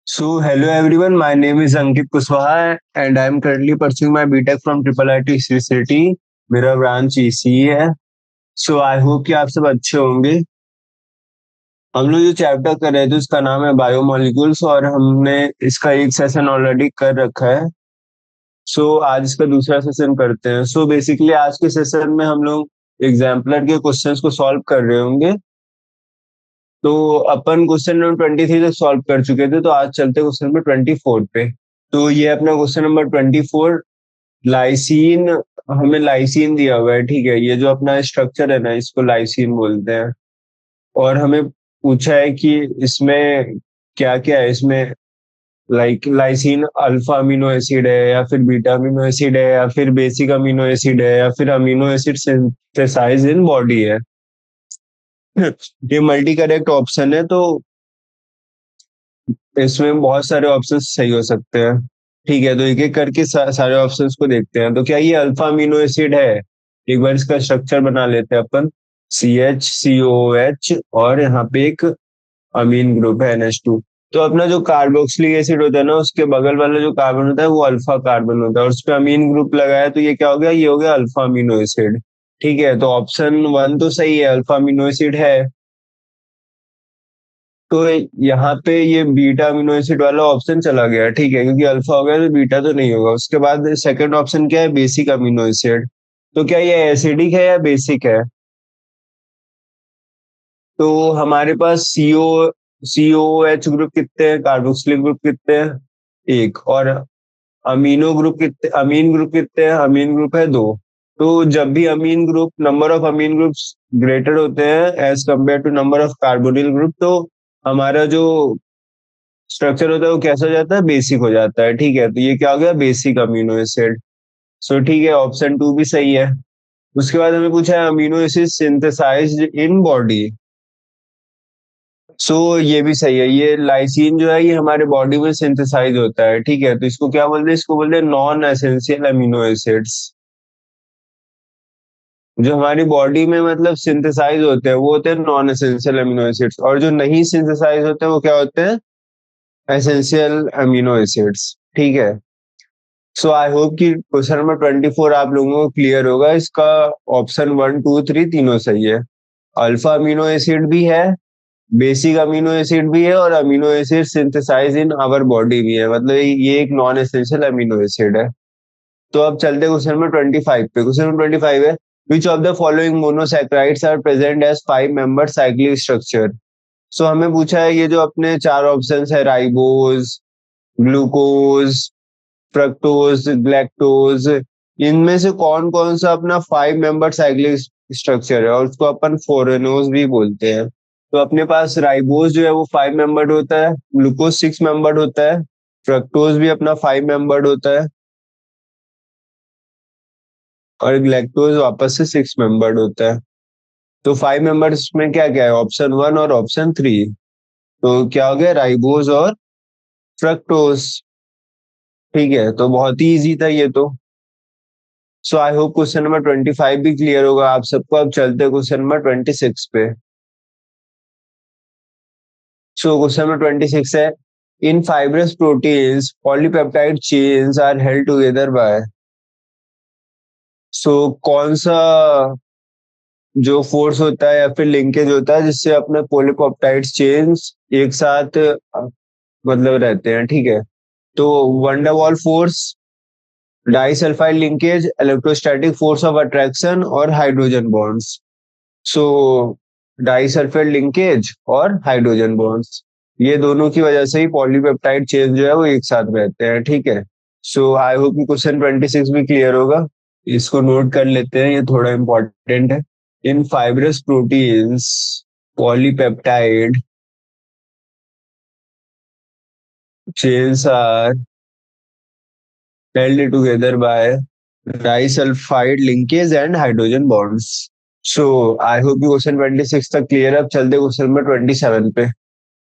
So, hello everyone. My name is Ankit Kushwaha and I am currently pursuing my BTech from Triple IT City. मेरा branch इसी है. So, I hope कि आप सब अच्छे होंगे. हम लोग जो चैप्टर कर रहे थे उसका नाम है बायोमोलिक्यूल्स और हमने इसका एक सेशन ऑलरेडी कर रखा है. आज इसका दूसरा सेशन करते हैं. बेसिकली आज के सेशन में हम लोग एग्जाम्पलर के क्वेश्चंस को सॉल्व कर रहे होंगे. तो अपन क्वेश्चन नंबर 23 तक सॉल्व कर चुके थे, तो आज चलते क्वेश्चन नंबर 24 पे. तो ये अपना क्वेश्चन नंबर 24. लाइसीन. हमें लाइसीन दिया हुआ है, ठीक है. ये जो अपना स्ट्रक्चर है ना, इसको लाइसीन बोलते हैं. और हमें पूछा है कि इसमें क्या क्या है. इसमें लाइसीन अल्फा अमीनो एसिड है या फिर बीटा अमीनो एसिड है या फिर बेसिक अमीनो एसिड है या फिर amino acid synthesise in body है. ये मल्टी करेक्ट ऑप्शन है, तो इसमें बहुत सारे ऑप्शन सही हो सकते हैं. ठीक है, तो एक एक करके सारे ऑप्शंस को देखते हैं. तो क्या ये अल्फा अमीनो एसिड है? एक बार इसका स्ट्रक्चर बना लेते हैं अपन. CH COOH और यहाँ पे एक अमीन ग्रुप है NH2. तो अपना जो कार्बोक्सिलिक एसिड होता है ना, उसके बगल वाला जो कार्बन होता है वो अल्फा कार्बन होता है और उस पर अमीन ग्रुप लगाया, तो ये क्या हो गया? ये हो गया अल्फा अमीनो एसिड. ठीक है, तो ऑप्शन वन तो सही है, अल्फा अमीनो एसिड है. तो यहाँ पे ये बीटा अमीनो एसिड वाला ऑप्शन चला गया, ठीक है, क्योंकि अल्फा हो गया तो बीटा तो नहीं होगा. उसके बाद सेकंड ऑप्शन क्या है? Basic amino acid. तो क्या ये एसिडिक है या बेसिक है? तो हमारे पास COOH ग्रुप कितने हैं, कार्बोक्सिलिक ग्रुप कितने हैं? एक. और अमीन ग्रुप कितने हैं? अमीन ग्रुप है दो. तो जब भी amine group, number of amine groups greater होते हैं as compare to number of carbonyl group, तो हमारा जो स्ट्रक्चर होता है वो कैसा हो जाता है? बेसिक हो जाता है. ठीक है, तो ये क्या हो गया? Basic amino acid. ठीक है, ऑप्शन टू भी सही है. उसके बाद हमें पूछा है amino acid synthesised in body. ये भी सही है. ये लाइसिन जो है ये हमारे बॉडी में सिंथेसाइज होता है, ठीक है. तो इसको क्या बोलते हैं? इसको बोलते हैं नॉन एसेंशियल अमीनो एसिड्स. जो हमारी बॉडी में मतलब सिंथेसाइज होते हैं वो होते हैं नॉन एसेंशियल अमीनो एसिड्स, और जो नहीं सिंथेसाइज होते हैं वो क्या होते हैं? Essential amino acids. ठीक है. आई होप कि क्वेश्चन नंबर 24 आप लोगों को क्लियर होगा. इसका ऑप्शन वन टू थ्री तीनों सही है. अल्फा अमीनो एसिड भी है, बेसिक अमीनो एसिड भी है और amino acid synthesise in our body भी है. मतलब ये एक नॉन एसेंशियल अमीनो एसिड है. तो अब चलते क्वेश्चन नंबर 25 पे. क्वेश्चन नंबर 25 है, which of the following monosaccharides are present as 5 member cyclic structure. हमें पूछा है ये जो अपने चार ऑप्शंस है, राइबोज, ग्लूकोज, फ्रक्टोज, ग्लैक्टोज, इनमें से कौन कौन सा अपना 5 मेंबर साइक्लिक स्ट्रक्चर है, और उसको अपन फोरेनोज भी बोलते हैं. तो अपने पास राइबोज जो है वो 5 मेंबर्ड होता है, ग्लूकोज 6 मेंबर्ड होता है, फ्रक्टोज भी अपना 5 मेंबर्ड होता है और ग्लैक्टोज वापस से 6 मेंबर्ड होता है. तो 5 मेंबर्स में क्या क्या है? ऑप्शन वन और ऑप्शन थ्री. तो क्या हो गया? राइबोज और फ्रक्टोज. ठीक है, तो बहुत ही इजी था ये तो. आई होप क्वेश्चन नंबर 25 भी क्लियर होगा आप सबको. अब चलते क्वेश्चन नंबर 26 पे. क्वेश्चन नंबर 26 है, in fibrous proteins polypeptide chains are held together by. कौन सा जो फोर्स होता है या फिर लिंकेज होता है जिससे अपने पॉलीपेप्टाइड चेन्स एक साथ मतलब रहते हैं, ठीक है. तो van der Waals force, disulphide linkage, electrostatic force of attraction और हाइड्रोजन बॉन्ड्स. सो डाइसल्फाइड लिंकेज और हाइड्रोजन बॉन्ड्स, ये दोनों की वजह से ही पॉलीपेप्टाइड चेन जो है वो एक साथ रहते हैं, ठीक है. आई होप कि क्वेश्चन 26 भी क्लियर होगा. इसको नोट कर लेते हैं, ये थोड़ा इंपॉर्टेंट है. In fibrous proteins polypeptide chains are held together by disulfide linkage and hydrogen bonds. I hope you question 26 तक क्लियर. अब चलते क्वेश्चन नंबर 27 पे.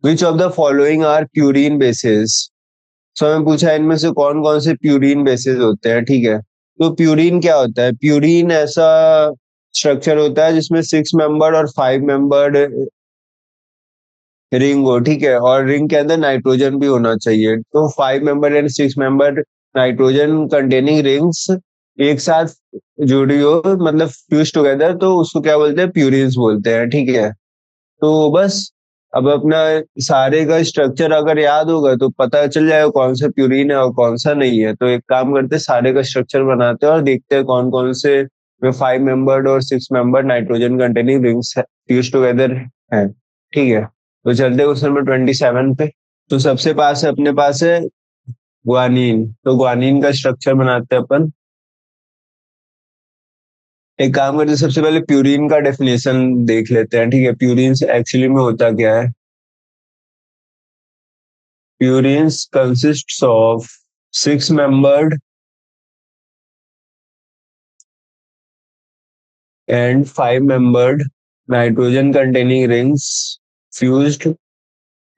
Which of the following are purine bases? हमें पूछा है इनमें से कौन कौन से प्यूरिन बेसिस होते हैं, ठीक है. तो प्यूरिन क्या होता है? प्यूरिन ऐसा स्ट्रक्चर होता है जिसमें 6 मेंबर्ड और 5 मेंबर्ड रिंग हो, ठीक है, और रिंग के अंदर नाइट्रोजन भी होना चाहिए। तो 5 member and 6 member nitrogen containing rings एक साथ जुड़ी हो, मतलब फ्यूज टुगेदर, तो उसको क्या बोलते हैं, प्यूरिन्स बोलते हैं, ठीक है। तो बस अब अपना सारे का स्ट्रक्चर अगर याद होगा तो पता चल जाएगा कौन सा प्यूरिन है और कौन सा नहीं है। तो एक काम करते हैं, सारे का स्ट्रक्चर बनाते हैं और देखते हैं कौन कौन से 5 मेंबर्ड और 6 member nitrogen containing rings fuse together है, ठीक है। तो चलते हैं क्वेश्चन नंबर 27 पे। तो सबसे पास है, अपने पास है ग्वानिन। तो ग्वानिन का स्ट्रक्चर बनाते हैं अपन। एक काम करते हैं, सबसे पहले प्यूरिन का डेफिनेशन देख लेते हैं, ठीक है। प्यूरिन एक्चुअली में होता क्या है। Purines consists of 6 membered and 5 membered nitrogen containing rings fused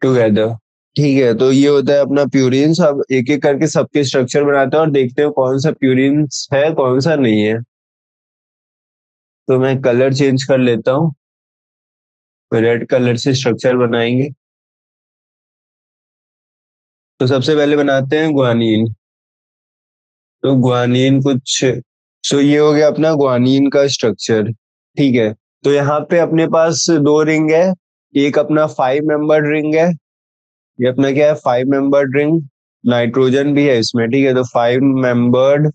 together, ठीक है। तो ये होता है अपना प्यूरिन्स। अब एक एक करके सबके स्ट्रक्चर बनाते हैं और देखते हैं कौन सा प्यूरिन्स है कौन सा नहीं है। तो मैं कलर चेंज कर लेता हूँ, रेड कलर से स्ट्रक्चर बनाएंगे। तो सबसे पहले बनाते हैं ग्वानिन। तो ग्वानिन कुछ, सो ये हो गया अपना ग्वानिन का स्ट्रक्चर, ठीक है। तो यहाँ पे अपने पास दो रिंग है, एक अपना 5 मेंबर्ड रिंग है। ये अपना क्या है, 5 मेंबर्ड रिंग। नाइट्रोजन भी है इसमें, ठीक है। तो 5 मेंबर्ड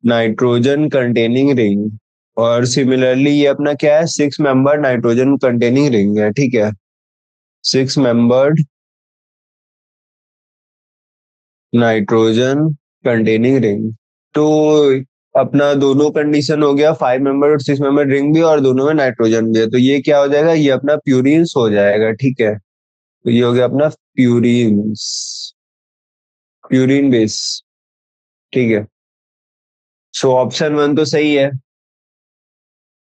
नाइट्रोजन कंटेनिंग रिंग। और सिमिलरली ये अपना क्या है, 6 मेंबर्ड नाइट्रोजन कंटेनिंग रिंग है, ठीक है। 6 मेंबर्ड नाइट्रोजन कंटेनिंग रिंग। तो अपना दोनों कंडीशन हो गया, 5 मेंबर और 6 मेंबर रिंग भी और दोनों में नाइट्रोजन भी है। तो ये क्या हो जाएगा, ये अपना प्यूरिन्स हो जाएगा, ठीक है। तो ये हो गया अपना प्यूरिन्स, प्यूरिन बेस, ठीक है। सो ऑप्शन वन तो सही है।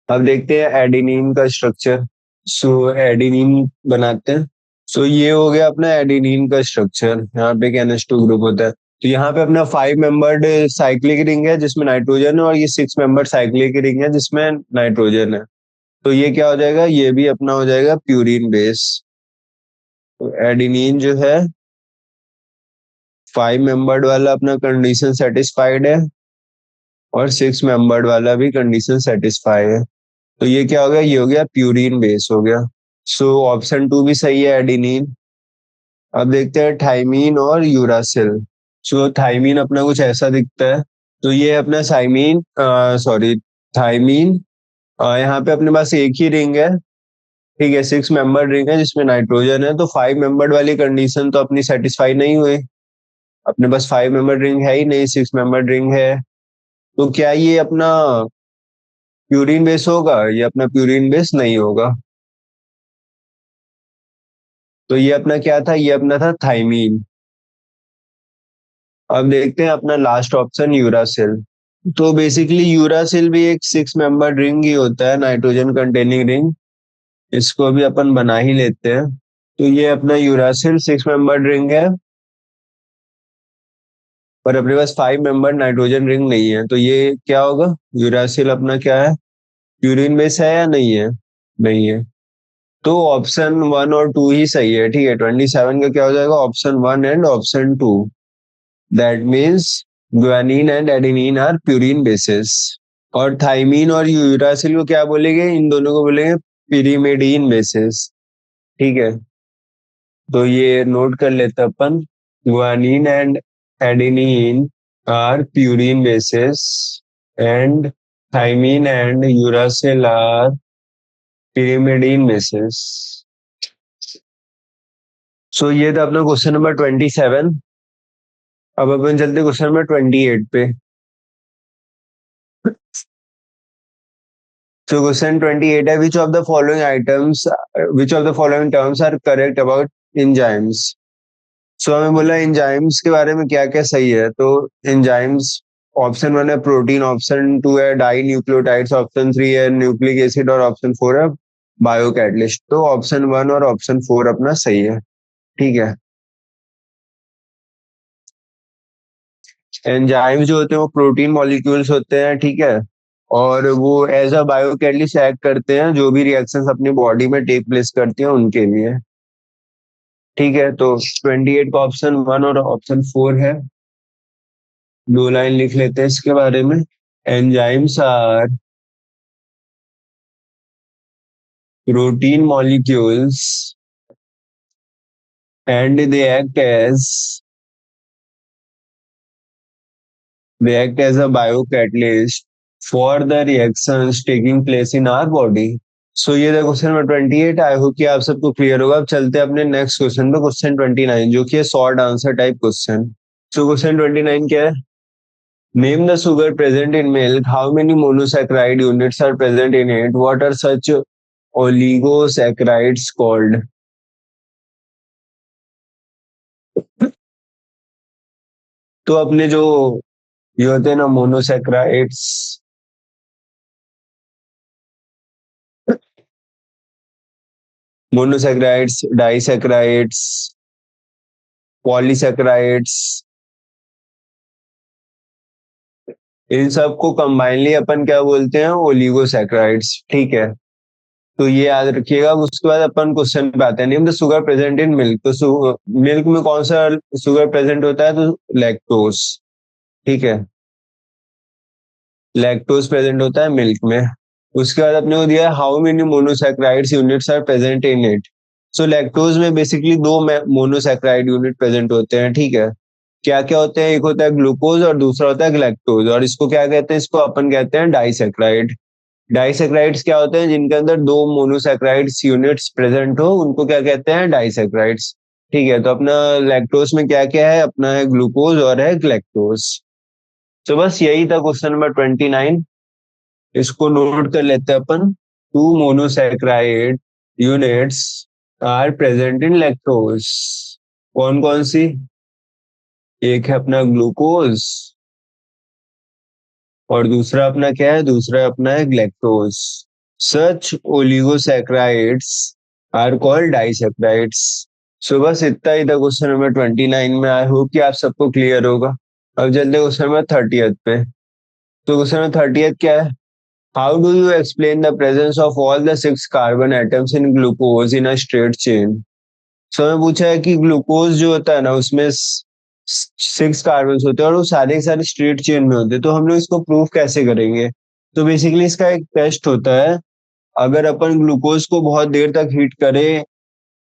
अब देखते हैं एडिनिन का स्ट्रक्चर। सो एडिनिन बनाते हैं। सो ये हो गया अपना एडिनिन का स्ट्रक्चर। यहाँ पे एक NH2 ग्रुप होता है। तो यहाँ पे अपना 5 मेंबर्ड साइक्लिक रिंग है जिसमें नाइट्रोजन है, और ये 6 मेंबर्ड साइक्लिक रिंग है जिसमें नाइट्रोजन है। तो ये क्या हो जाएगा, ये भी अपना हो जाएगा प्यूरिन बेस। तो एडिनिन जो है 5 मेंबर्ड वाला अपना कंडीशन सेटिस्फाइड है, और 6 मेंबर्ड वाला भी कंडीशन सेटिस्फाई है। तो ये क्या हो गया, ये हो गया प्यूरिन बेस हो गया। सो ऑप्शन टू भी सही है, एडिनिन। अब देखते हैं थाइमीन और यूरासिल। सो थाइमीन अपना कुछ ऐसा दिखता है। तो ये अपना साइमीन, सॉरी, थाइमीन। यहाँ पे अपने पास एक ही रिंग है, ठीक है। 6 मेंबर्ड रिंग है जिसमें नाइट्रोजन है। तो 5 मेंबर्ड वाली कंडीशन तो अपनी सेटिस्फाई नहीं हुई। अपने पास 5 मेंबर्ड रिंग है ही नहीं, 6 मेंबर्ड रिंग है। तो क्या ये अपना प्यूरिन बेस होगा, ये अपना प्यूरिन बेस नहीं होगा। तो ये अपना क्या था, ये अपना था थाइमीन। अब देखते हैं अपना लास्ट ऑप्शन यूरासिल। तो बेसिकली यूरासिल भी एक 6 मेंबर रिंग ही होता है, नाइट्रोजन कंटेनिंग रिंग। इसको भी अपन बना ही लेते हैं। तो ये अपना यूरासिल 6 मेंबर रिंग है, पर अपने पास 5 मेंबर नाइट्रोजन रिंग नहीं है। तो ये क्या होगा, यूरासिल अपना क्या है, प्यूरिन बेस है या नहीं है, नहीं है। तो ऑप्शन वन और टू ही सही है, ठीक है। 27 का क्या हो जाएगा, option one and option two. That means guanine and adenine are purine bases. और थाइमीन और यूरासिल को क्या बोलेंगे, इन दोनों को बोलेंगे पिरीमिडीन बेसिस, ठीक है। तो ये नोट कर लेते हैं अपन, guanine and adenine are purine bases and thymine and uracil are pyrimidine bases. So ये था अपना क्वेश्चन नंबर 27। अब अपन चलते क्वेश्चन नंबर 28 पे। So question 28 है, which of the following items, which of the following terms are correct about enzymes? So हमें बोला enzymes के बारे में क्या क्या सही है। तो enzymes, ऑप्शन वन है प्रोटीन, ऑप्शन टू है डाई न्यूक्लियोटाइड्स, ऑप्शन थ्री है न्यूक्लिक एसिड, और ऑप्शन फोर है बायोकैटलिस्ट। तो ऑप्शन वन और ऑप्शन फोर अपना सही है, ठीक है। एंजाइम जो होते हैं वो प्रोटीन मॉलिक्यूल्स होते हैं, ठीक है। और वो एज अ बायोकैटलिस्ट एक्ट करते हैं, जो भी रिएक्शंस अपनी बॉडी में टेक प्लेस करती हैं उनके लिए। ठीक है, तो 28 का ऑप्शन 1 और ऑप्शन 4 है। 2 लाइन लिख लेते हैं इसके बारे में। Enzymes are protein molecules and they act as a biocatalyst for the reactions taking place in our body. सो ये था क्वेश्चन नंबर 28। आई होप कि आप सबको क्लियर होगा। अब चलते हैं अपने नेक्स्ट क्वेश्चन पे, क्वेश्चन 29, जो कि है short answer type question. So question 29 क्या है? Name the sugar present in milk, how many monosaccharide units are present in it, what are such oligosaccharides called. तो अपने जो ये होते हैं ना मोनोसैकेराइड्स, मोनोसैकेराइड्स, डाइसैकेराइड्स, पॉलीसैकेराइड्स, इन सबको कंबाइनली अपन क्या बोलते हैं? ओलिगोसैकेराइड्स। ठीक है, तो ये याद रखिएगा। उसके बाद अपन क्वेश्चन पे आते हैं। Name the sugar present in milk, तो मिल्क में कौन सा शुगर प्रेजेंट होता है? तो लैक्टोस। ठीक है, लैक्टोस प्रेजेंट होता है मिल्क में। उसके बाद अपने को दिया है how many monosaccharides units are present in it. So lactose में बेसिकली 2 मोनोसैकेराइड यूनिट प्रेजेंट होते हैं। ठीक है, क्या क्या होते हैं? एक होता है ग्लूकोज और दूसरा होता है ग्लैक्टोज। और इसको क्या कहते हैं? इसको अपन कहते हैं डाइसैकेराइड। डाइसैकेराइड्स क्या होते हैं? जिनके अंदर 2 मोनोसैकेराइड्स यूनिट्स प्रेजेंट हो, उनको क्या कहते हैं? डाइसैकेराइड्स। ठीक है, तो अपना लैक्टोज में क्या क्या है? अपना है ग्लूकोज और है ग्लैक्टोज। तो बस यही था क्वेश्चन नंबर 29। इसको नोट कर लेते हैं अपन। 2 monosaccharide units are present in lactose. कौन कौन सी? एक है अपना ग्लूकोज और दूसरा अपना क्या है? दूसरा अपना है galactose. Such oligosaccharides are called disaccharides. So बस इतना ही था क्वेश्चन नंबर 29 में। आई होप कि आप सबको क्लियर होगा। अब चलते क्वेश्चन नंबर 30 पे। तो क्वेश्चन नंबर 30 क्या है? How do you explain the presence of all the 6 carbon atoms in glucose in a straight chain. So हमें पूछा है कि ग्लूकोज जो होता है ना, उसमें 6 कार्बन होते हैं और वो सारे के सारे स्ट्रेट चेन में होते हैं। तो हम लोग इसको प्रूव कैसे करेंगे? तो बेसिकली इसका एक टेस्ट होता है। अगर अपन ग्लूकोज को बहुत देर तक हीट करें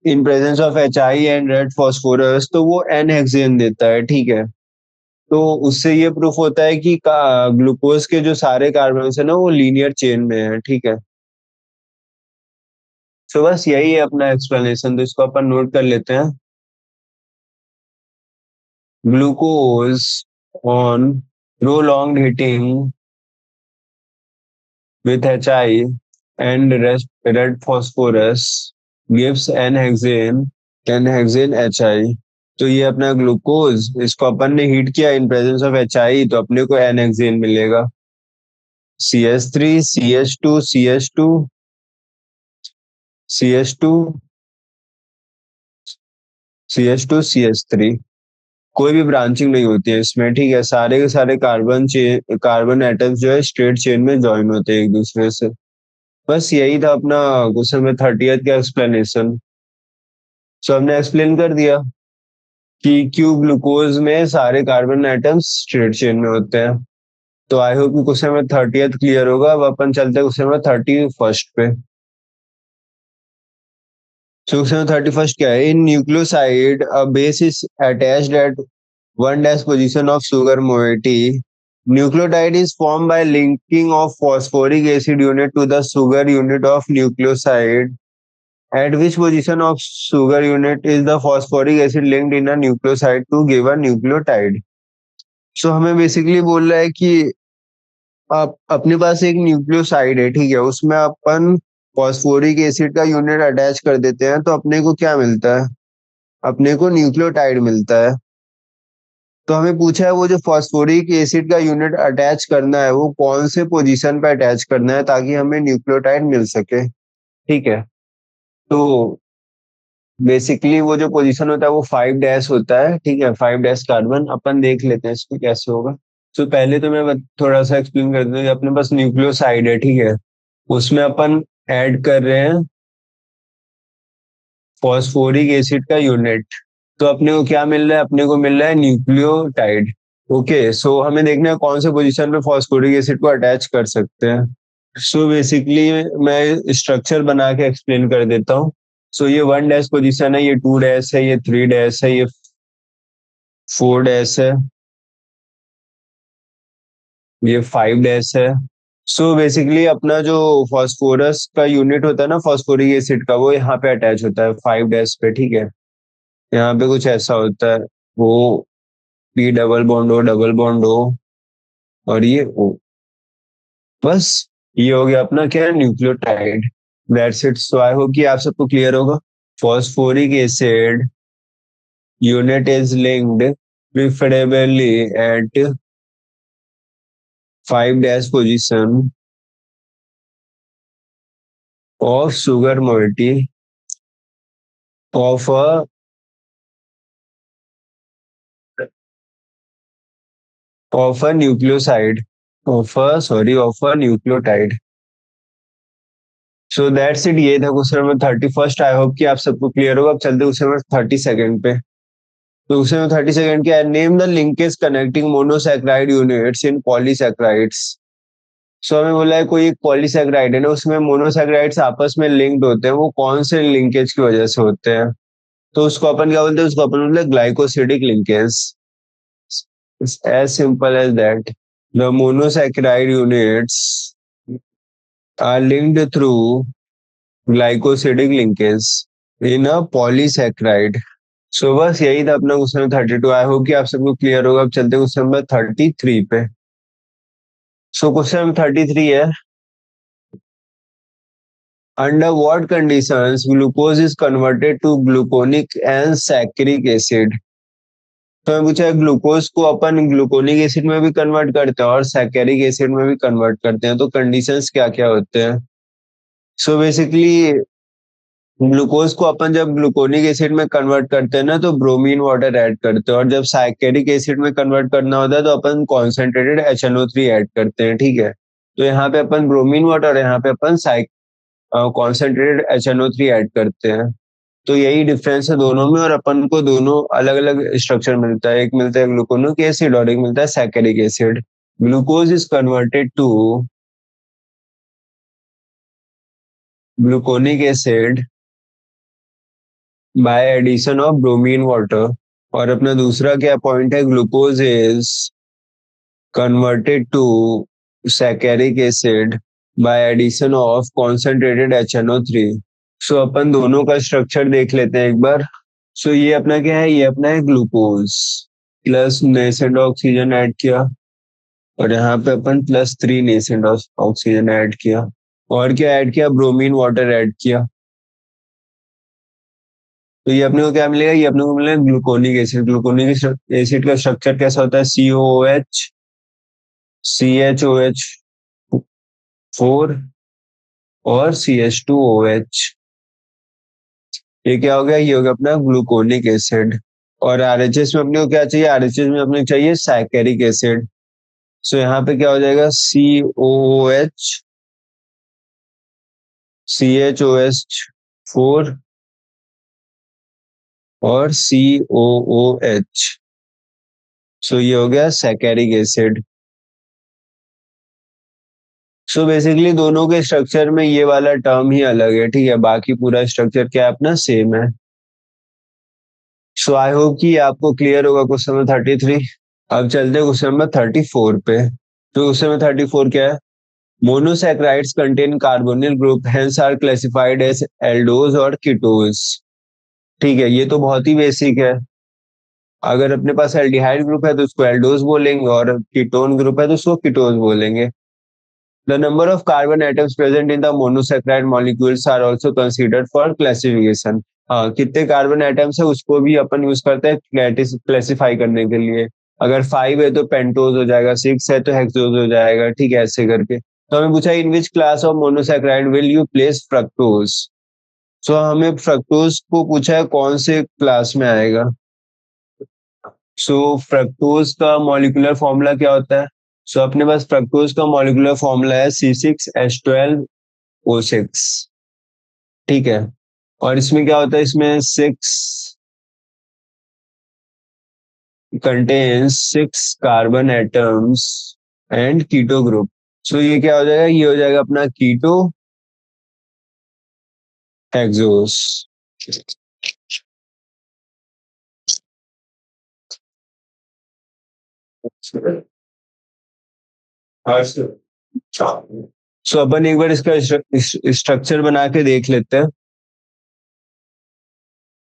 in presence of HI and red phosphorus, तो वो एन हेक्सेन देता है। ठीक है, तो उससे ये प्रूफ होता है कि ग्लूकोज के जो सारे कार्बन है ना, वो लीनियर चेन में है। ठीक है, तो बस यही है अपना एक्सप्लेनेशन। तो इसको अपन नोट कर लेते हैं। Glucose on prolonged heating with HI and red phosphorus gives n-hexane HI। तो ये अपना ग्लूकोज, इसको अपन ने हीट किया इन प्रेजेंस ऑफ HI, तो अपने को एन हेक्सेन मिलेगा। CH3 CH2 CH2 CH2 CH2 CH3। कोई भी ब्रांचिंग नहीं होती है इसमें। ठीक है, सारे के सारे कार्बन एटम्स जो है स्ट्रेट चेन में ज्वाइन होते हैं एक दूसरे से। बस यही था अपना क्वेश्चन में 30th का एक्सप्लेनेशन। सो हमने एक्सप्लेन कर दिया कि क्यों ग्लूकोज में सारे कार्बन एटम्स स्ट्रेट चेन में होते हैं। तो आई होप कि क्वेश्चन में 30th क्लियर होगा। अब अपन चलते हैं क्वेश्चन में 31st पे। सो क्वेश्चन में 31st क्या है? In nucleoside a base is attached at 1 dash position of sugar moiety. Nucleotide is formed by linking of phosphoric acid unit to the sugar unit of nucleoside. At which position of sugar unit is the phosphoric acid linked in a nucleoside to give a nucleotide? So हमें basically बोल रहा है कि आप अपने पास एक nucleoside है। ठीक है, उसमें अपन फॉस्फोरिक एसिड का यूनिट अटैच कर देते हैं, तो अपने को क्या मिलता है? अपने को न्यूक्लियोटाइड मिलता है। तो हमें पूछा है वो जो फॉस्फोरिक एसिड का यूनिट अटैच करना है, वो कौन से पोजीशन पे अटैच करना है ताकि हमें न्यूक्लियोटाइड मिल सके। ठीक है, तो बेसिकली वो जो पोजीशन होता है वो 5 डैश होता है। ठीक है, 5 डैश कार्बन। अपन देख लेते हैं इसको कैसे होगा। तो पहले तो मैं थोड़ा सा एक्सप्लेन कर दूं कि अपने पास न्यूक्लियोसाइड है। ठीक है, उसमें अपन ऐड कर रहे हैं फॉस्फोरिक एसिड का यूनिट। तो अपने को क्या मिल रहा है, अपने को मिल रहा है न्यूक्लियोटाइड। ओके, सो हमें देखना है कौन से पोजीशन पे फॉस्फोरिक एसिड को अटैच कर सकते हैं। सो बेसिकली मैं स्ट्रक्चर बना के एक्सप्लेन कर देता हूँ। सो ये 1 डैश पोजीशन है, ये 2 डैश है, ये 3 डैश है, ये 4 डैश है, ये 5 डैश है। सो बेसिकली अपना जो फॉस्फोरस का यूनिट होता है ना, फॉस्फोरिक एसिड का, वो यहाँ पे अटैच होता है 5 डैश पे। ठीक है, यहाँ पे कुछ ऐसा होता है, वो P double bond O double bond O, और ये ओ। बस ये हो गया अपना क्या, nucleotide. That's it. So I hope कि आप सबको क्लियर होगा। Phosphoric acid unit is linked preferably at 5 dash position of sugar moiety of a nucleoside of a nucleotide. So that's it, ये था क्वेश्चन नंबर 31। आई होप कि आप सबको clear होगा। अब चलते क्वेश्चन नंबर 32 पे। तो क्वेश्चन नंबर 32 क्या है, name the linkage connecting monosaccharide units in polysaccharides. So हमें बोला है कोई एक पॉलीसैकेराइड है ना, उसमें मोनोसैकेराइड्स आपस में लिंक्ड होते हैं, वो कौन से लिंकेज की वजह से होते हैं। तो उसको अपन क्या बोलते हैं, उसको अपन बोलते हैं glycosidic linkage. As simple as that. The monosaccharide units are linked through glycosidic linkage in a polysaccharide. So बस यही था अपना क्वेश्चन 32। आई होप कि आप सबको क्लियर होगा। अब चलते क्वेश्चन नंबर 33 पे। सो क्वेश्चन नंबर 33 है, under what conditions glucose is converted to gluconic and saccharic acid. तो मैं पूछा है ग्लूकोज को अपन ग्लूकोनिक एसिड में भी कन्वर्ट करते हैं और सैकेरिक एसिड में भी कन्वर्ट करते हैं, तो कंडीशंस क्या क्या होते हैं। सो बेसिकली ग्लूकोज को अपन जब ग्लूकोनिक एसिड में कन्वर्ट करते हैं ना, तो ब्रोमीन वाटर ऐड करते हैं, और जब सैकेरिक एसिड में कन्वर्ट करना होता है तो अपन कॉन्सेंट्रेटेड HNO3 ऐड करते हैं। ठीक है, तो यहाँ पे अपन ब्रोमीन वाटर और यहाँ पे अपन कॉन्सेंट्रेटेड HNO3 ऐड करते हैं। तो यही डिफरेंस है दोनों में, और अपन को दोनों अलग अलग स्ट्रक्चर मिलता है। एक मिलता है ग्लूकोनिक एसिड और एक मिलता है saccharic acid. Glucose is converted to gluconic acid by addition of bromine water. और अपना दूसरा क्या पॉइंट है, glucose is converted to saccharic acid by addition of concentrated HNO3। So अपन दोनों का स्ट्रक्चर देख लेते हैं एक बार। सो ये अपना क्या है, ये अपना है glucose, plus nascent oxygen add किया, और यहाँ पे अपन +3 नेसेंट ऑक्सीजन ऐड किया, और क्या ऐड किया, ब्रोमीन वाटर ऐड किया। तो ये अपने को क्या मिलेगा, ये अपने को मिलेगा ग्लूकोनिक एसिड। ग्लूकोनिक एसिड का स्ट्रक्चर कैसा होता है, COOH, CHOH4 और CH2OH। ये क्या हो गया, ये हो गया अपना ग्लूकोनिक एसिड। और RHS में अपने को क्या चाहिए, RHS में अपने को चाहिए सैकेरिक एसिड। सो यहाँ पे क्या हो जाएगा, COOH, CHOH4 और COOH। सो ये हो गया सैकेरिक एसिड। सो बेसिकली दोनों के स्ट्रक्चर में ये वाला टर्म ही अलग है। ठीक है, बाकी पूरा स्ट्रक्चर क्या है अपना सेम है। सो आई होप कि आपको क्लियर होगा क्वेश्चन नंबर 33। अब चलते हैं क्वेश्चन नंबर 34 पे। तो क्वेश्चन नंबर 34 क्या है, monosaccharides contain carbonyl group hence are classified as aldose और कीटोज। ठीक है, ये तो बहुत ही बेसिक है। अगर अपने पास एल्डिहाइड ग्रुप है तो उसको एल्डोज बोलेंगे, और कीटोन ग्रुप है तो उसको कीटोज बोलेंगे। The number of carbon atoms present in the monosaccharide molecules are also considered for classification. हाँ, कितने कार्बन एटम्स है उसको भी अपन यूज करते हैं क्लासिफाई करने के लिए। अगर 5 है तो पेंटोज हो जाएगा, 6 है तो हेक्सोज हो जाएगा। ठीक है, ऐसे करके। तो हमें पूछा in which class of monosaccharide will you place fructose. So हमें फ्रक्टोज को पूछा है कौन से क्लास में आएगा। सो फ्रक्टोज का मॉलिक्यूलर फॉर्मूला क्या होता है। सो अपने पास फ्रक्टोज का मॉलिक्यूलर फॉर्मूला है C6H12O6। ठीक है, और इसमें क्या होता है, इसमें 6 contains 6 carbon atoms and keto group. So ये क्या हो जाएगा, ये हो जाएगा अपना कीटो हेक्सोस। सो अपन एक बार इसका स्ट्रक्चर बना के देख लेते हैं।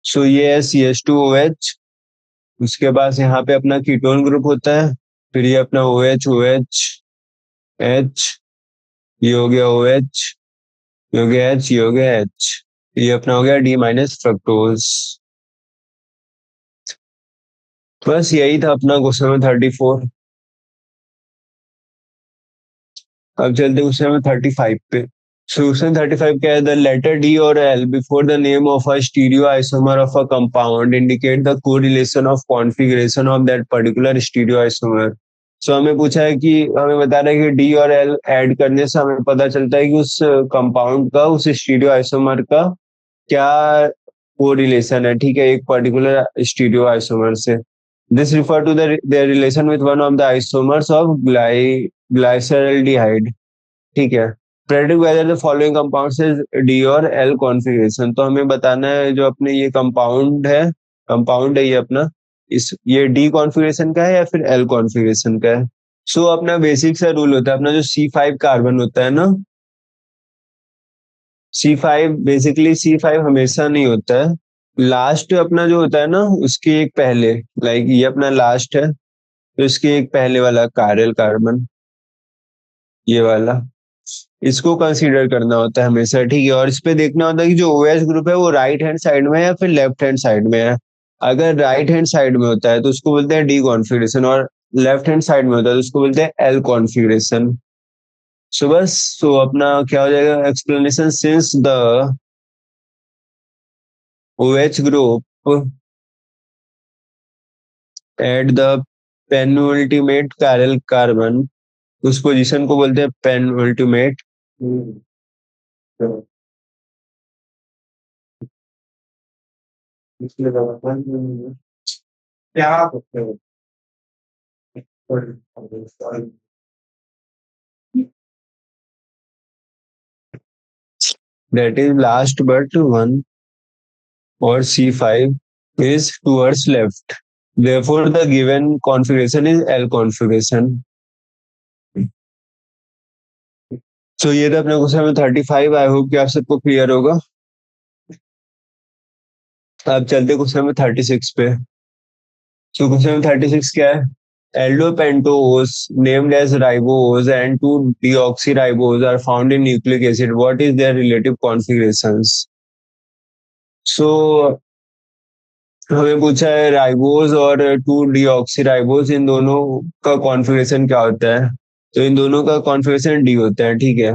सो ये है CH2OH। उसके बाद यहाँ पे अपना कीटोन ग्रुप होता है। फिर ये अपना OH, ये हो गया OH, ये हो गया H, ये हो गया H। ये अपना हो गया D- फ्रक्टोज। बस यही था अपना क्वेश्चन नंबर 34। अब चलते क्वेश्चन नंबर 35 पे। क्वेश्चन 35 क्या है, द लेटर D और L before the name of a stereo isomer of a compound indicate the correlation of configuration of that particular stereo isomer. So हमें पूछा है कि हमें बता रहा है कि डी और एल ऐड करने से हमें पता चलता है कि उस कंपाउंड का, उस स्टीरियो आइसोमर का क्या वो रिलेशन है, ठीक है, एक पर्टिकुलर स्टीरियो आइसोमर से। This refer to their relation with one of the isomers of glyceraldehyde, ठीक है। Predict whether the following compounds is D और एल कॉन्फ़िगरेशन। तो हमें बताना है जो अपने ये कंपाउंड है ये अपना, इस ये डी कॉन्फ़िगरेशन का है या फिर एल कॉन्फ़िगरेशन का है। सो अपना बेसिक सा रूल होता है अपना, जो C5 कार्बन होता है ना, C5 बेसिकली C5 हमेशा नहीं होता है। लास्ट अपना जो होता है ना, उसके एक पहले, लाइक ये अपना लास्ट है, तो इसके एक पहले वाला कायरल कार्बन, ये वाला, इसको कंसीडर करना होता है हमेशा, ठीक है। और इस पे देखना होता है कि जो OH ग्रुप है वो राइट हैंड साइड में है या फिर लेफ्ट हैंड साइड में है। अगर राइट हैंड साइड में होता है तो उसको बोलते हैं डी कॉन्फ़िगरेशन, और लेफ्ट हैंड साइड में होता है तो उसको बोलते हैं एल कॉन्फ़िगरेशन। सो बस, सो अपना क्या हो जाएगा explanation, since the OH group at the penultimate chiral carbon, उस पोजीशन को बोलते हैं पेनुल्टीमेट। That is last but one, or C5 is towards left. Therefore, the given configuration is L configuration. So ये था अपने क्वेश्चन नंबर 35। आई hope कि आप सबको क्लियर होगा। अब चलते क्वेश्चन नंबर 36 पे। सो क्वेश्चन नंबर 36 क्या है, aldopentose named as ribose and 2 deoxyribose are found in nucleic acid. What is their relative configurations? सो हमें पूछा है राइबोज और 2 deoxyribose, इन दोनों का कॉन्फ़िगरेशन क्या होता है। तो इन दोनों का कॉन्फ़िगरेशन डी होता है, ठीक है।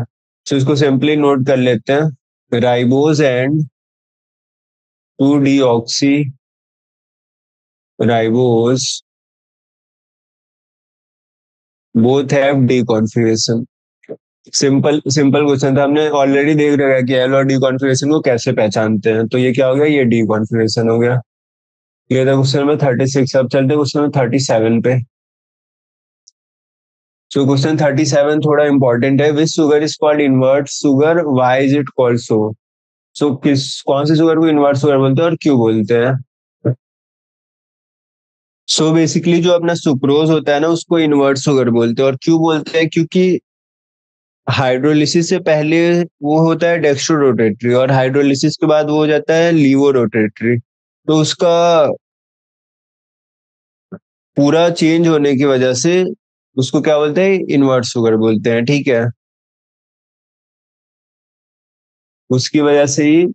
तो इसको सिंपली नोट कर लेते हैं, ribose and 2 deoxyribose both have D configuration. Simple simple question था, हमने ऑलरेडी देख रखा है कि एल और डी कॉन्फ़िगरेशन को कैसे पहचानते हैं। तो ये क्या हो गया, ये डी कॉन्फ़िगरेशन हो गया। ये था क्वेश्चन नंबर 36। अब चलते क्वेश्चन नंबर 37 पे। सो क्वेश्चन 37 थोड़ा इंपॉर्टेंट है, which sugar is called invert sugar, why is it called so. So किस कौन से शुगर को इन्वर्ट शुगर बोलते हैं और क्यों बोलते हैं। सो बेसिकली जो अपना सुक्रोज होता है ना, उसको इन्वर्ट शुगर बोलते हैं। और क्यों बोलते हैं, क्योंकि हाइड्रोलिसिस से पहले वो होता है डेक्स्ट्रो रोटेटरी, और हाइड्रोलिसिस के बाद वो हो जाता है लीवो रोटेटरी। तो उसका पूरा चेंज होने की वजह से उसको क्या बोलते हैं, इन्वर्ट शुगर बोलते हैं, ठीक है। उसकी वजह से ही,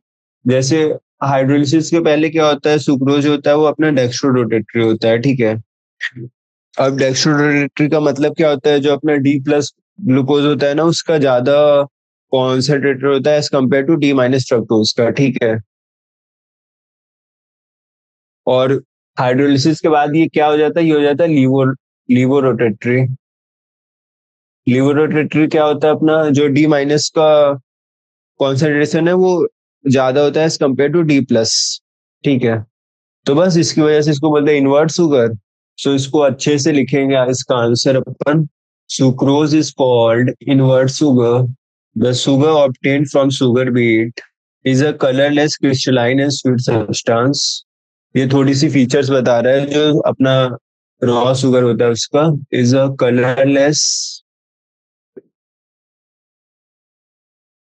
जैसे हाइड्रोलिसिस के पहले क्या होता है, सुक्रोज होता है वो अपना डेक्स्ट्रो रोटेटरी होता है, ठीक है। अब डेक्स्ट्रो रोटेटरी का मतलब क्या होता है, जो अपना D+ ग्लूकोज होता है ना, उसका ज्यादा कॉन्सेंट्रेटेड होता है as compare to D- fructose का, ठीक है। और हाइड्रोलिसिस के बाद ये क्या हो जाता है, ये हो जाता है लीवो रोटेटरी। लीवो रोटेटरी क्या होता है, अपना जो D- का कॉन्सेंट्रेशन है वो ज्यादा होता है एज कम्पेयर टू D+। ठीक है, तो बस इसकी वजह से इसको बोलते हैं इन्वर्ट शुगर। सो इसको अच्छे से लिखेंगे इसका answer upon. Sucrose is called invert sugar. The sugar obtained from sugar beet is a colourless crystalline and sweet substance. ये थोड़ी सी फीचर्स बता रहा है जो अपना रॉ शुगर होता है उसका। Is a colourless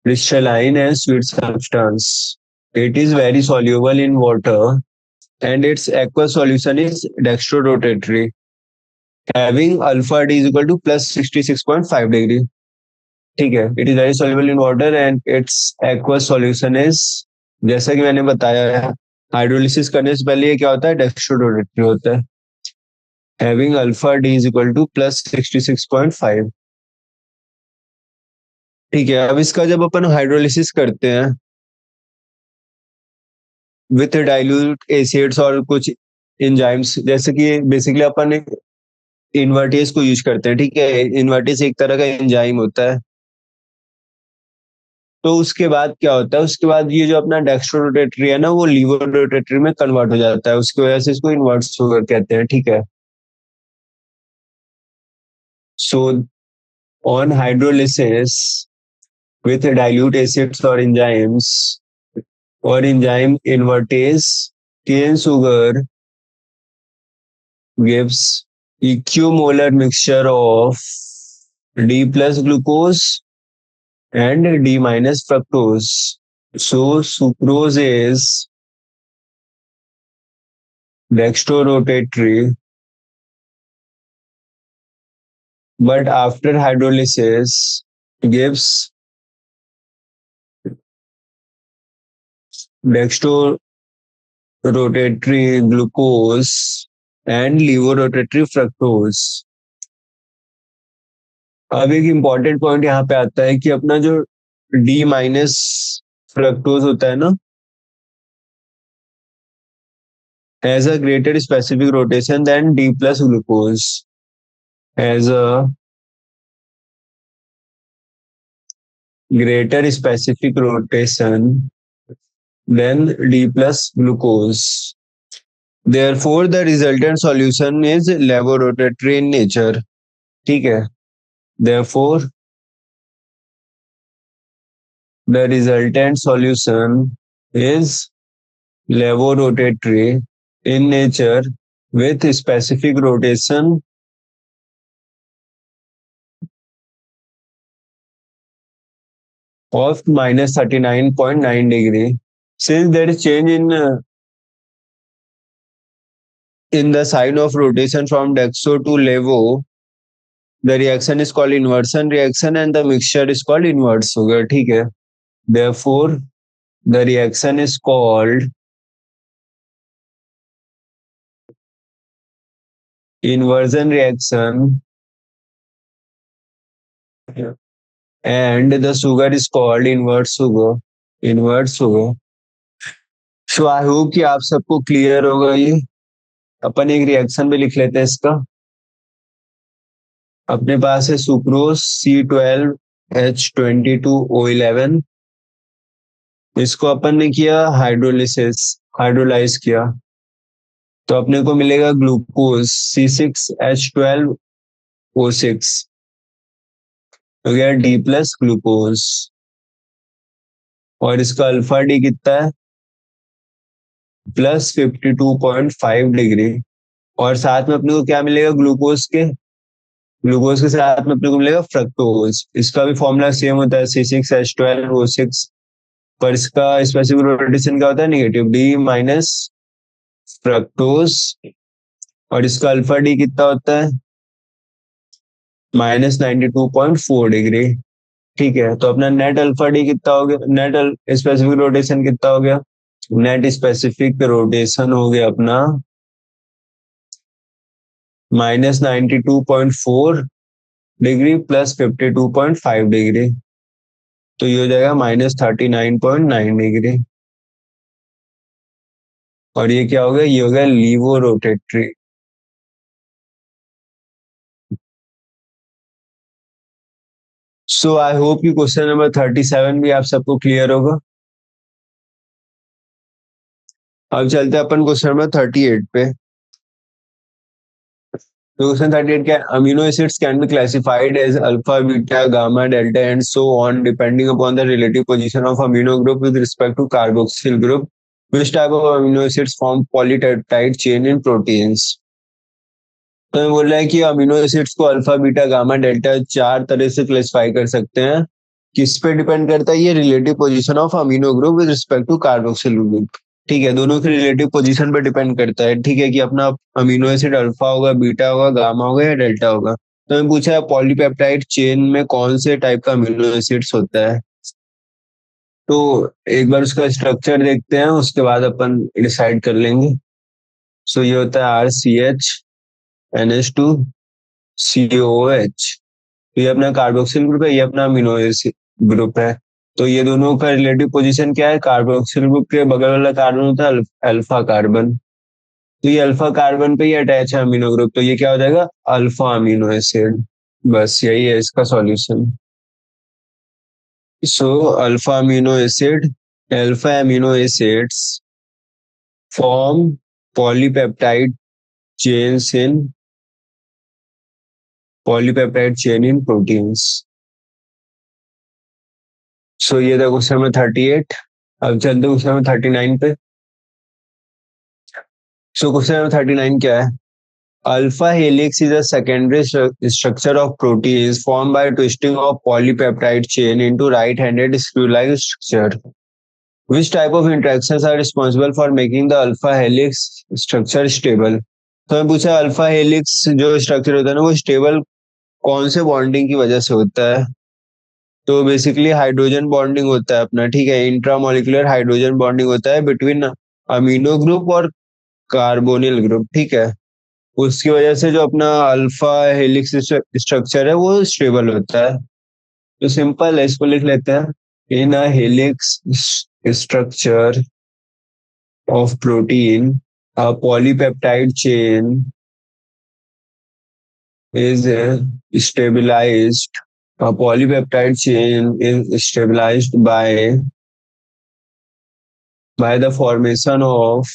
crystalline and sweet substance. It is very soluble in water and its aqueous solution is dextrorotatory, having alpha D is equal to plus 66.5 degree. ठीक है, it is very soluble in water and its aqueous solution is, जैसा कि मैंने बताया है, hydrolysis करने से पहले ये क्या होता है, डेक्स्ट्रोरोटेटरी होता है, having alpha D is equal to plus 66.5। ठीक है, अब इसका जब अपन हाइड्रोलिसिस करते हैं विथ डाइल्यूट एसिड्स और कुछ एंजाइम्स, जैसे कि बेसिकली अपन इन्वर्टेज को यूज करते हैं। ठीक है, इन्वर्टेज एक तरह का एंजाइम होता है। तो उसके बाद क्या होता है, उसके बाद ये जो अपना डेक्स्ट्रोरोटेटरी है ना, वो लीवोरोटेटरी में कन्वर्ट हो जाता है, उसकी वजह से इसको इन्वर्ट शुगर कहते हैं। ठीक है, so on hydrolysis with dilute acids और एंजाइम्स और enzyme invertase, cane sugar gives equimolar mixture of D plus glucose and D minus fructose. So sucrose is dextrorotatory, but after hydrolysis gives dextrorotatory glucose and levorotatory fructose। अब एक important point यहाँ पे आता है कि अपना जो D माइनस फ्रक्टोज होता है ना, has a greater specific rotation than D plus glucose, has a greater specific rotation than D plus glucose. Therefore, the resultant solution is levorotatory in nature. ठीक है, therefore the resultant solution is levorotatory in nature with specific rotation of minus 39.9 degree. Since there is change in the sign of rotation from dextro to levo, the reaction is called inversion reaction and the mixture is called invert sugar। ठीक है, therefore the reaction is called inversion reaction and the sugar is called invert sugar। invert sugar। So I hope कि आप सबको clear होगा ये। अपन एक reaction भी लिख लेते हैं इसका। अपने पास है सुक्रोज C12H22O11। इसको अपन ने किया हाइड्रोलिसिस, हाइड्रोलाइज किया, तो अपने को मिलेगा ग्लूकोज C6H12O6, हो गया D प्लस ग्लूकोज। और इसका अल्फा डी कितना है, प्लस 52.5 डिग्री। और साथ में अपने को क्या मिलेगा, ग्लूकोज के, ग्लूकोज के साथ में अपने को मिलेगा फ्रक्टोज। इसका भी फॉर्मूला सेम होता है C6H12O6, पर इसका स्पेसिफिक रोटेशन क्या होता है, नेगेटिव D माइनस फ्रक्टोज। और इसका अल्फा डी कितना होता है, माइनस 92.4 डिग्री। ठीक है, तो अपना नेट अल्फा डी कितना हो गया, नेट स्पेसिफिक रोटेशन कितना हो गया, नेट स्पेसिफिक रोटेशन हो गया अपना माइनस 92.4 डिग्री प्लस 52.5 डिग्री, तो ये हो जाएगा माइनस 39.9 डिग्री। और ये क्या हो गया, ये हो गया laevo rotatory. So I hope कि क्वेश्चन नंबर 37 भी आप सबको क्लियर होगा। अब चलते हैं अपन क्वेश्चन नंबर 38 पे। तो क्वेश्चन 38 क्या है? Amino acids can be classified as alpha, beta, gamma, delta and so on depending upon the relative position of amino group with respect to carboxyl group. Which type of amino acids form polypeptide chain in proteins. तो मैं बोल रहा है कि amino acids को alpha, beta, gamma, delta चार तरह से क्लासिफाई कर सकते हैं। किस पे डिपेंड करता है? ये relative position of amino group with respect to carboxyl group. ठीक है, दोनों की रिलेटिव पोजीशन पे डिपेंड करता है। ठीक है, कि अपना अमीनो एसिड अल्फा होगा, बीटा होगा, गामा होगा या डेल्टा होगा। तो मैं पूछा है पॉलीपेप्टाइड चेन में कौन से टाइप का अमीनो एसिड्स होता है। तो एक बार उसका स्ट्रक्चर देखते हैं, उसके बाद अपन डिसाइड कर लेंगे। सो ये होता है RCH NH2COOH। तो ये अपना कार्बोक्सिल ग्रुप है, ये अपना अमीनो एसिड ग्रुप है। तो ये दोनों का रिलेटिव पोजीशन क्या है? कार्बोक्सिल ग्रुप के बगल वाला कार्बन होता है अल्फा कार्बन। तो ये अल्फा कार्बन पे ही अटैच है अमीनो ग्रुप, तो ये क्या हो जाएगा? Alpha amino acid. बस यही है इसका solution. So alpha amino acids form polypeptide chains in polypeptide chain in proteins. So ये था क्वेश्चन नंबर 38। अब चलते क्वेश्चन नंबर 39 पे। सो क्वेश्चन नंबर 39 क्या है? Alpha helix is a secondary structure of proteins formed by twisting of polypeptide chain into right-handed screw-like structure. Which type of interactions are responsible for making the alpha helix structure stable? तो मैं पूछा alpha helix जो structure होता है ना, वो stable कौन से बॉन्डिंग की वजह से होता है? तो बेसिकली हाइड्रोजन बॉन्डिंग होता है अपना। ठीक है, इंट्रामोलिकुलर हाइड्रोजन बॉन्डिंग होता है बिटवीन अमीनो ग्रुप और कार्बोनिल ग्रुप। ठीक है, उसकी वजह से जो अपना अल्फा हेलिक्स स्ट्रक्चर है वो स्टेबल होता है। तो सिंपल है, इसको लिख लेते हैं। In a helix structure of protein a polypeptide chain is stabilized a polypeptide chain is stabilized by the formation of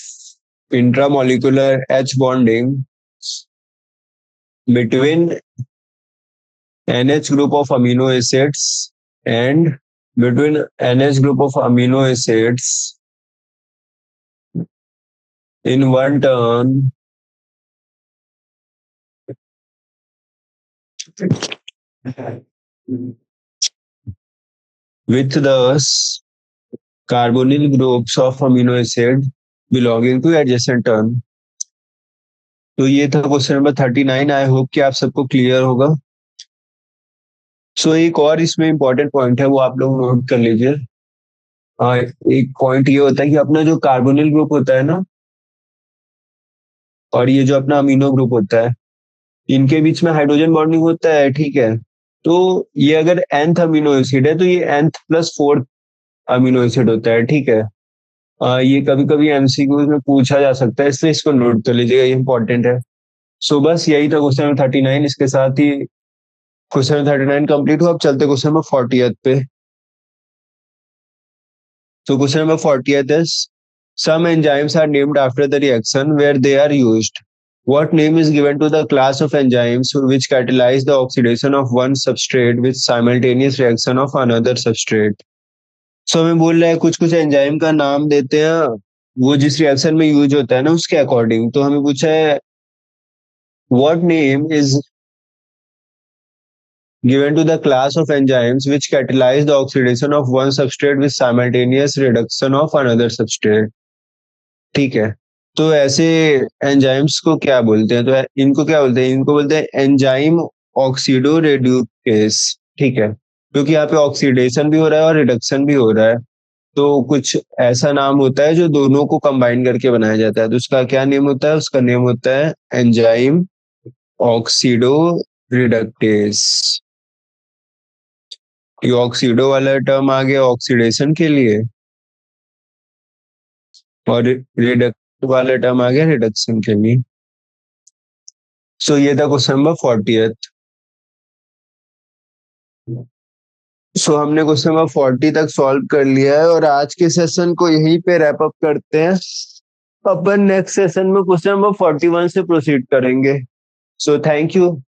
intramolecular H bonding between NH group of amino acids and between NH group of amino acids in one turn with the carbonyl groups of amino acid belonging to adjacent turn। तो ये था question number 39। आई hope कि आप सबको clear होगा। एक और इसमें इंपॉर्टेंट पॉइंट है, वो आप लोग नोट कर लीजिए। एक पॉइंट ये होता है कि अपना जो कार्बोनिल ग्रुप होता है ना, और ये जो अपना अमीनो ग्रुप होता है, इनके बीच में हाइड्रोजन बॉन्डिंग होता है। ठीक है, तो ये अगर nth अमीनो एसिड है तो ये nth plus fourth amino acid होता है। ठीक है, ये कभी कभी एमसीक्यूज में पूछा जा सकता है, इसलिए इसको नोट कर लीजिएगा, ये इंपॉर्टेंट है। बस यही था क्वेश्चन नंबर 39। इसके साथ ही क्वेश्चन नंबर 39 कंप्लीट हुआ। अब चलते क्वेश्चन नंबर 40 पे। So question number 40th is some enzymes are named after the reaction where they are used. What name is given to the class of enzymes which catalyze the oxidation of one substrate with simultaneous reaction of another substrate? So हमें बोल रहा है कुछ कुछ enzyme का नाम देते हैं वो जिस रिएक्शन में यूज होता है ना उसके अकॉर्डिंग। तो हमें पूछा है what name is given to the class of enzymes which catalyze the oxidation of one substrate with simultaneous reduction of another substrate। ठीक है, तो ऐसे एंजाइम्स को क्या बोलते हैं? तो इनको क्या बोलते हैं? इनको बोलते हैं एंजाइम ऑक्सीडो रेड्यूकेस। ठीक है, क्योंकि यहाँ पे ऑक्सीडेशन भी हो रहा है और रिडक्शन भी हो रहा है, तो कुछ ऐसा नाम होता है जो दोनों को कंबाइन करके बनाया जाता है। तो उसका क्या नेम होता है? उसका नेम होता है एंजाइम ऑक्सीडो रिडक्टेस। ये ऑक्सीडो वाला टर्म आ गया ऑक्सीडेशन के लिए, और रिडक्ट वाला टर्म आ गया रिडक्शन के लिए। ये था क्वेश्चन नंबर 40th। हमने क्वेश्चन नंबर 40 तक सॉल्व कर लिया है और आज के सेशन को यहीं पे रैप अप करते हैं। अपन नेक्स्ट सेशन में क्वेश्चन नंबर 41 से प्रोसीड करेंगे। So thank you.